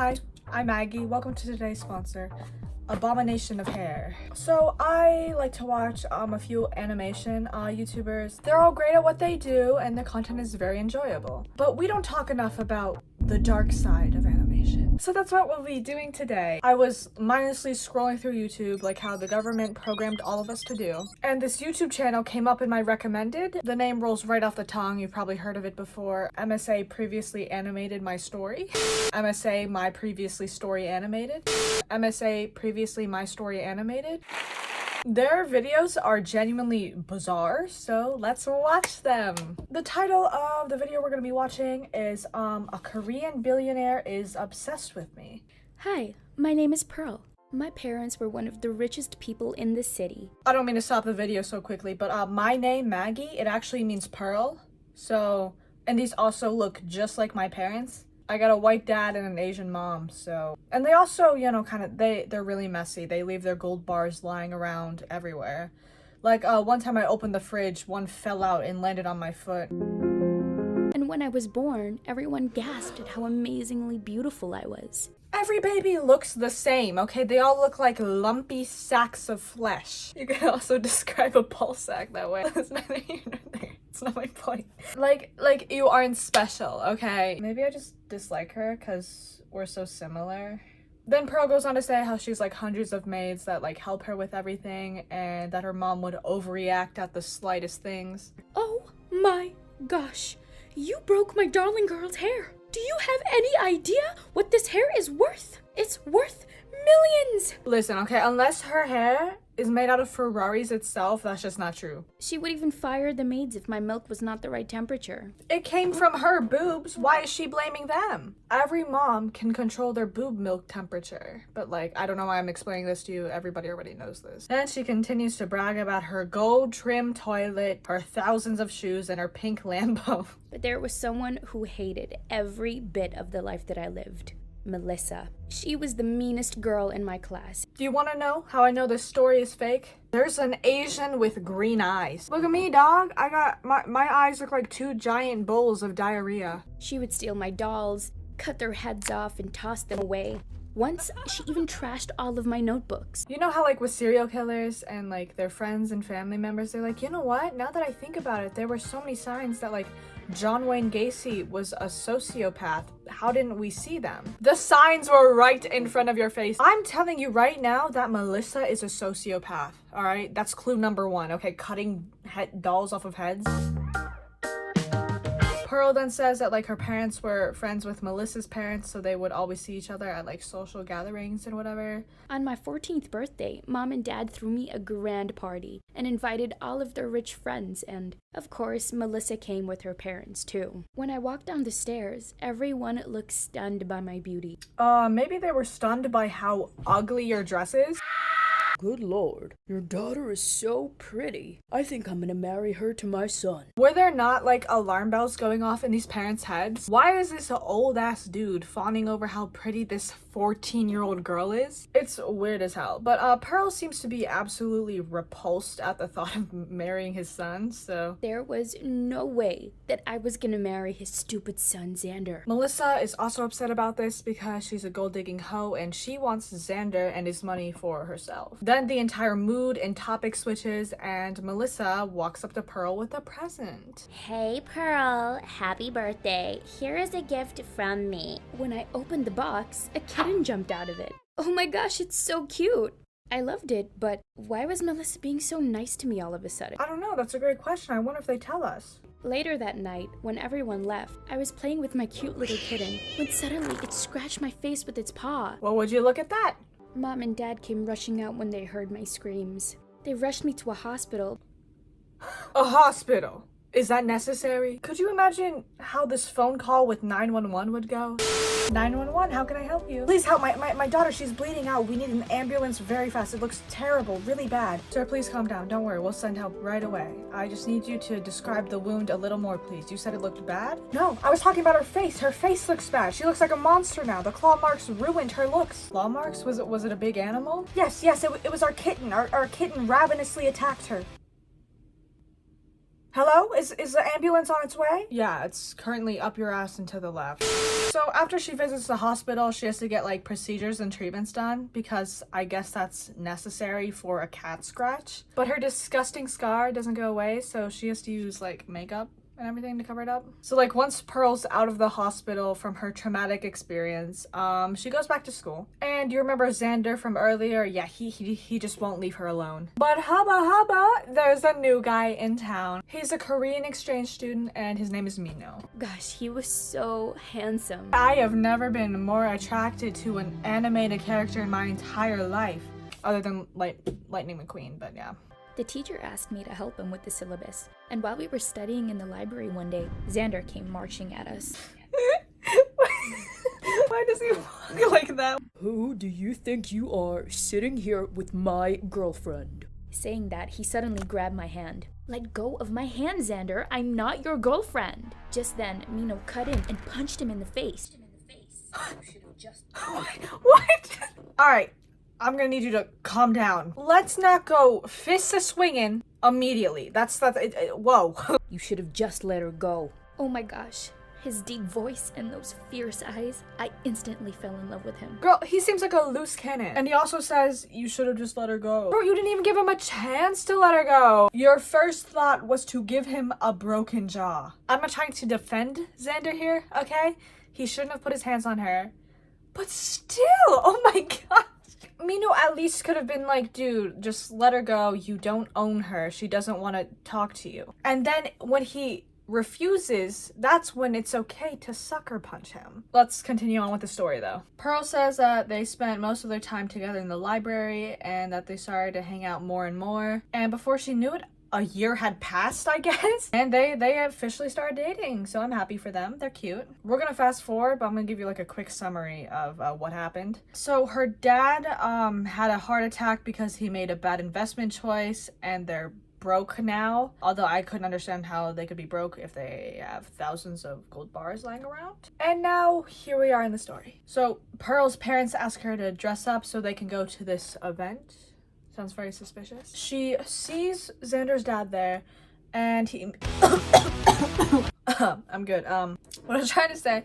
Hi, I'm Maggie. Welcome to today's sponsor, Abomination of Hair. So I like to watch a few animation YouTubers. They're all great at what they do and their content is very enjoyable. But we don't talk enough about the dark side of animation. So that's what we'll be doing today. I was mindlessly scrolling through YouTube like how the government programmed all of us to do. And this YouTube channel came up in my recommended. The name rolls right off the tongue. You've probably heard of it before. MSA previously animated my story. MSA my previously story animated. MSA previously my story animated. Their videos are genuinely bizarre, so let's watch them. The title of the video we're gonna be watching is A Korean Billionaire is Obsessed with Me. Hi, my name is Pearl. My parents were one of the richest people in the city. I don't mean to stop the video so quickly, but my name, Maggie, it actually means Pearl. So, and these also look just like my parents. I got a white dad and an Asian mom, so. And they also, you know, they're really messy. They leave their gold bars lying around everywhere. Like, one time I opened the fridge, one fell out and landed on my foot. And when I was born, everyone gasped at how amazingly beautiful I was. Every baby looks the same, okay? They all look like lumpy sacks of flesh. You can also describe a ball sack that way. That's neither here nor there. It's not my point. Like you aren't special, okay? Maybe I just dislike her because we're so similar. Then Pearl goes on to say how she's like hundreds of maids that like help her with everything and that her mom would overreact at the slightest things. Oh my gosh, you broke my darling girl's hair. Do you have any idea what this hair is worth? It's worth millions! Listen, okay, unless her hair is made out of Ferraris itself, that's just not true. She would even fire the maids if my milk was not the right temperature. It came from her boobs. Why is she blaming them? Every mom can control their boob milk temperature. But like, I don't know why I'm explaining this to you. Everybody already knows this. And she continues to brag about her gold trim toilet, her thousands of shoes, and her pink Lambo. But there was someone who hated every bit of the life that I lived. Melissa. She was the meanest girl in my class. Do you want to know how I know this story is fake? There's an Asian with green eyes. Look at me, dog. I got my eyes look like two giant bowls of diarrhea. She would steal my dolls, cut their heads off, and toss them away. Once, she even trashed all of my notebooks. You know how like with serial killers and like their friends and family members, they're like, you know what? Now that I think about it, there were so many signs that like John Wayne Gacy was a sociopath. How didn't we see them? The signs were right in front of your face. I'm telling you right now that Melissa is a sociopath, all right? That's clue number one, okay? Cutting dolls off of heads. Pearl then says that like her parents were friends with Melissa's parents, so they would always see each other at like social gatherings and whatever. On my 14th birthday, Mom and Dad threw me a grand party and invited all of their rich friends, and of course, Melissa came with her parents too. When I walked down the stairs, everyone looked stunned by my beauty. Maybe they were stunned by how ugly your dress is. Good Lord, your daughter is so pretty. I think I'm gonna marry her to my son. Were there not like alarm bells going off in these parents' heads? Why is this old ass dude fawning over how pretty this 14-year-old girl is? It's weird as hell. But Pearl seems to be absolutely repulsed at the thought of marrying his son, so. There was no way that I was gonna marry his stupid son, Xander. Melissa is also upset about this because she's a gold-digging hoe and she wants Xander and his money for herself. Then the entire mood and topic switches and Melissa walks up to Pearl with a present. Hey Pearl, happy birthday. Here is a gift from me. When I opened the box, a kitten jumped out of it. Oh my gosh, it's so cute. I loved it, but why was Melissa being so nice to me all of a sudden? I don't know, that's a great question. I wonder if they tell us. Later that night, when everyone left, I was playing with my cute little kitten when suddenly it scratched my face with its paw. Well, would you look at that? Mom and Dad came rushing out when they heard my screams. They rushed me to a hospital. A hospital? Is that necessary? Could you imagine how this phone call with 911 would go? 911, how can I help you? Please help, my daughter, she's bleeding out. We need an ambulance very fast. It looks terrible, really bad. Sir, please calm down. Don't worry, we'll send help right away. I just need you to describe the wound a little more, please. You said it looked bad? No, I was talking about her face. Her face looks bad. She looks like a monster now. The claw marks ruined her looks. Claw marks? Was it a big animal? Yes, it was our kitten. Our kitten ravenously attacked her. Hello? Is the ambulance on its way? Yeah, it's currently up your ass and to the left. So after she visits the hospital, she has to get like procedures and treatments done because I guess that's necessary for a cat scratch. But her disgusting scar doesn't go away, so she has to use like makeup and everything to cover it up. So like once Pearl's out of the hospital from her traumatic experience, she goes back to school. And you remember Xander from earlier? Yeah, he just won't leave her alone. But hubba, there's a new guy in town. He's a Korean exchange student and his name is Mino. Gosh, he was so handsome. I have never been more attracted to an animated character in my entire life. Other than Lightning McQueen, but yeah. The teacher asked me to help him with the syllabus, and while we were studying in the library one day, Xander came marching at us. Why does he walk like that? Who do you think you are sitting here with my girlfriend? Saying that, he suddenly grabbed my hand. Let go of my hand, Xander. I'm not your girlfriend. Just then, Mino cut in and punched him in the face. What? Alright, I'm gonna need you to calm down. Let's not go fists a-swinging immediately. Whoa. You should have just let her go. Oh my gosh. His deep voice and those fierce eyes, I instantly fell in love with him. Girl, he seems like a loose cannon. And he also says, you should have just let her go. Bro, you didn't even give him a chance to let her go. Your first thought was to give him a broken jaw. I'm not trying to defend Xander here, okay? He shouldn't have put his hands on her. But still, oh my gosh. Mino at least could have been like, dude, just let her go. You don't own her. She doesn't want to talk to you. And then when he refuses, that's when it's okay to sucker punch him. Let's continue on with the story though. Pearl says that they spent most of their time together in the library and that they started to hang out more and more. And before she knew it, a year had passed, I guess. And they officially started dating. So I'm happy for them. They're cute. We're gonna fast forward, but I'm gonna give you like a quick summary of what happened. So her dad had a heart attack because he made a bad investment choice and they're broke now. Although I couldn't understand how they could be broke if they have thousands of gold bars lying around. And now here we are in the story. So Pearl's parents ask her to dress up so they can go to this event. Sounds very suspicious. She sees Xander's dad there and he I'm good. What I was trying to say,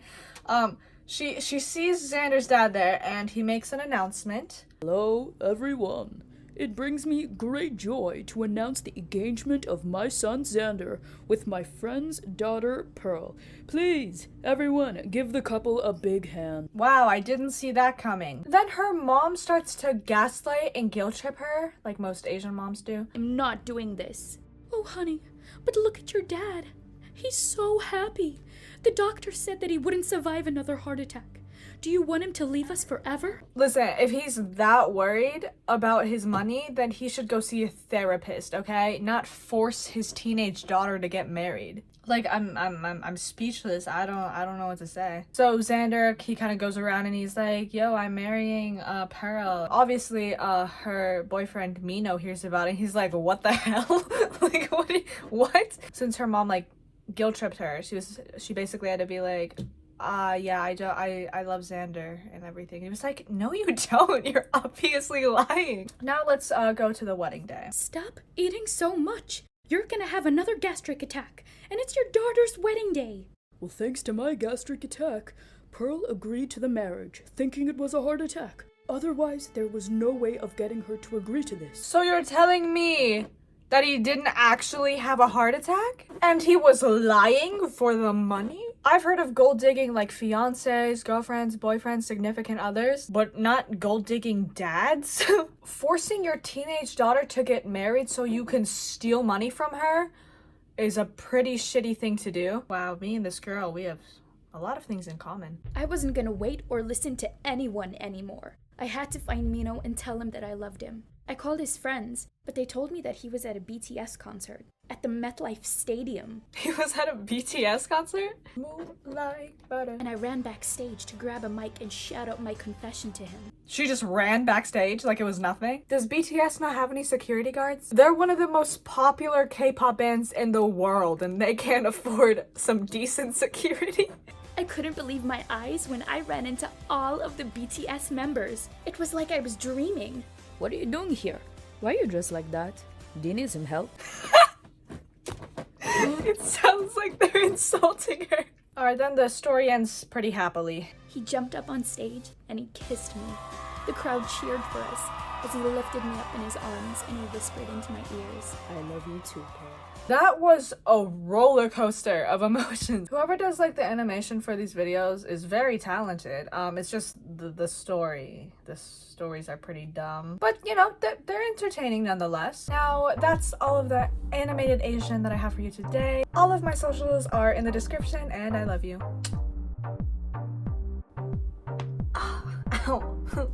she sees Xander's dad there and he makes an announcement. Hello, everyone. It brings me great joy to announce the engagement of my son Xander with my friend's daughter Pearl. Please, everyone, give the couple a big hand. Wow, I didn't see that coming. Then her mom starts to gaslight and guilt trip her, like most Asian moms do. I'm not doing this. Oh, honey, but look at your dad. He's so happy. The doctor said that he wouldn't survive another heart attack. Do you want him to leave us forever? Listen, if he's that worried about his money, then he should go see a therapist, okay? Not force his teenage daughter to get married. Like, I'm speechless. I don't know what to say. So Xander, he kind of goes around and he's like, yo, I'm marrying Pearl. Obviously, her boyfriend Mino hears about it. He's like, what the hell? Like, what? Since her mom like guilt tripped her, she basically had to be like, yeah, I love Xander and everything. He was like, no, you don't. You're obviously lying. Now let's go to the wedding day. Stop eating so much. You're gonna have another gastric attack, and it's your daughter's wedding day. Well, thanks to my gastric attack, Pearl agreed to the marriage, thinking it was a heart attack. Otherwise, there was no way of getting her to agree to this. So you're telling me that he didn't actually have a heart attack? And he was lying for the money? I've heard of gold digging like fiancés, girlfriends, boyfriends, significant others, but not gold digging dads? Forcing your teenage daughter to get married so you can steal money from her is a pretty shitty thing to do. Wow, me and this girl, we have a lot of things in common. I wasn't gonna wait or listen to anyone anymore. I had to find Mino and tell him that I loved him. I called his friends, but they told me that he was at a BTS concert at the MetLife Stadium. He was at a BTS concert? Move like butter. And I ran backstage to grab a mic and shout out my confession to him. She just ran backstage like it was nothing? Does BTS not have any security guards? They're one of the most popular K-pop bands in the world and they can't afford some decent security. I couldn't believe my eyes when I ran into all of the BTS members. It was like I was dreaming. What are you doing here? Why are you dressed like that? Do you need some help? It sounds like they're insulting her. Alright, then the story ends pretty happily. He jumped up on stage and he kissed me. The crowd cheered for us as he lifted me up in his arms and he whispered into my ears, I love you too, Pearl. That was a roller coaster of emotions. Whoever does like the animation for these videos is very talented. It's just the story. The stories are pretty dumb, but you know, they're entertaining nonetheless. Now that's all of the animated Asian that I have for you today. All of my socials are in the description, and I love you. Ow.